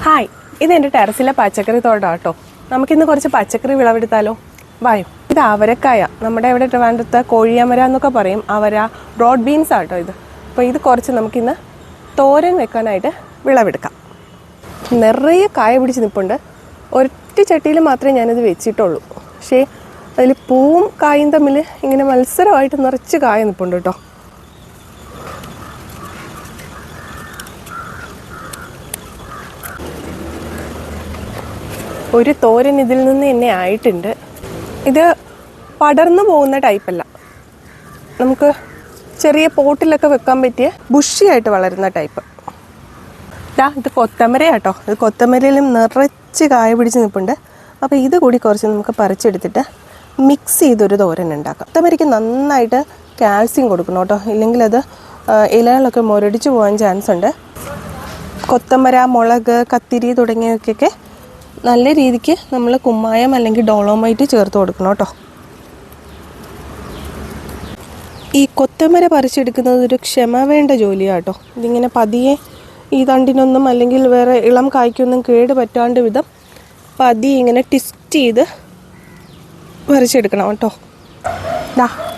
Hi, ഇതെൻ്റെ ടെറസിലെ പച്ചക്കറി തോട്ടം കേട്ടോ. നമുക്കിന്ന് കുറച്ച് പച്ചക്കറി വിളവെടുത്താലോ? വായോ. ഇത് അവരക്കായ, നമ്മുടെ ഇവിടെ ട്രിവാൻഡ്രത്ത് കോഴിയമര എന്നൊക്കെ പറയും. അവര ബ്രോഡ് ബീൻസ് ആട്ടോ ഇത്. അപ്പോൾ ഇത് കുറച്ച് നമുക്കിന്ന് തോരൻ വെക്കാനായിട്ട് വിളവെടുക്കാം. നിറയെ കായ പിടിച്ച് നിൽപ്പുണ്ട്. ഒറ്റ ചട്ടിയിൽ മാത്രമേ ഞാനിത് വെച്ചിട്ടുള്ളൂ. പക്ഷേ അതിൽ പൂവും കായും തമ്മിൽ ഇങ്ങനെ മത്സരമായിട്ട് നിറച്ച് കായ നിൽപ്പുണ്ട് കേട്ടോ. ഒരു തോരൻ ഇതിൽ നിന്ന് തന്നെ ആയിട്ടുണ്ട്. ഇത് പടർന്നു പോകുന്ന ടൈപ്പല്ല, നമുക്ക് ചെറിയ പോട്ടിലൊക്കെ വെക്കാൻ പറ്റിയ ബുഷിയായിട്ട് വളരുന്ന ടൈപ്പ്. ഇത് കൊത്തമര കേട്ടോ. ഇത് കൊത്തമരയിലും നിറച്ച് കായ പിടിച്ച് നിൽപ്പുണ്ട്. അപ്പോൾ ഇത് കൂടി കുറച്ച് നമുക്ക് പറിച്ചെടുത്തിട്ട് മിക്സ് ചെയ്തൊരു തോരൻ ഉണ്ടാക്കാം. കൊത്തമരയ്ക്ക് നന്നായിട്ട് കാൽസ്യം കൊടുക്കണം കേട്ടോ, ഇല്ലെങ്കിൽ അത് ഇലകളൊക്കെ മുരടിച്ച് പോകാൻ ചാൻസ് ഉണ്ട്. കൊത്തമര, മുളക്, കത്തിരി തുടങ്ങിയവയ്ക്കൊക്കെ നല്ല രീതിക്ക് നമ്മൾ കുമ്മായം അല്ലെങ്കിൽ ഡോളോമൈറ്റ് ചേർത്ത് കൊടുക്കണം കേട്ടോ. ഈ കൊത്തമര പറിച്ചെടുക്കുന്നത് ഒരു ക്ഷമ വേണ്ട ജോലിയാണ് കേട്ടോ. ഇതിങ്ങനെ പതിയെ ഈ തണ്ടിനൊന്നും അല്ലെങ്കിൽ വേറെ ഇളം കായ്ക്കൊന്നും കേട് പറ്റാണ്ട് വിധം പതിയെ ഇങ്ങനെ ട്വിസ്റ്റ് ചെയ്ത് പറിച്ചെടുക്കണം കേട്ടോ.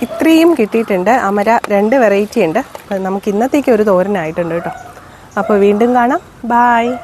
ഇത്രയും കിട്ടിയിട്ടുണ്ട്. അമര 2 വെറൈറ്റി ഉണ്ട്. നമുക്ക് ഇന്നത്തേക്ക് ഒരു തോരനായിട്ടുണ്ട് കേട്ടോ. അപ്പോൾ വീണ്ടും കാണാം. ബായ്.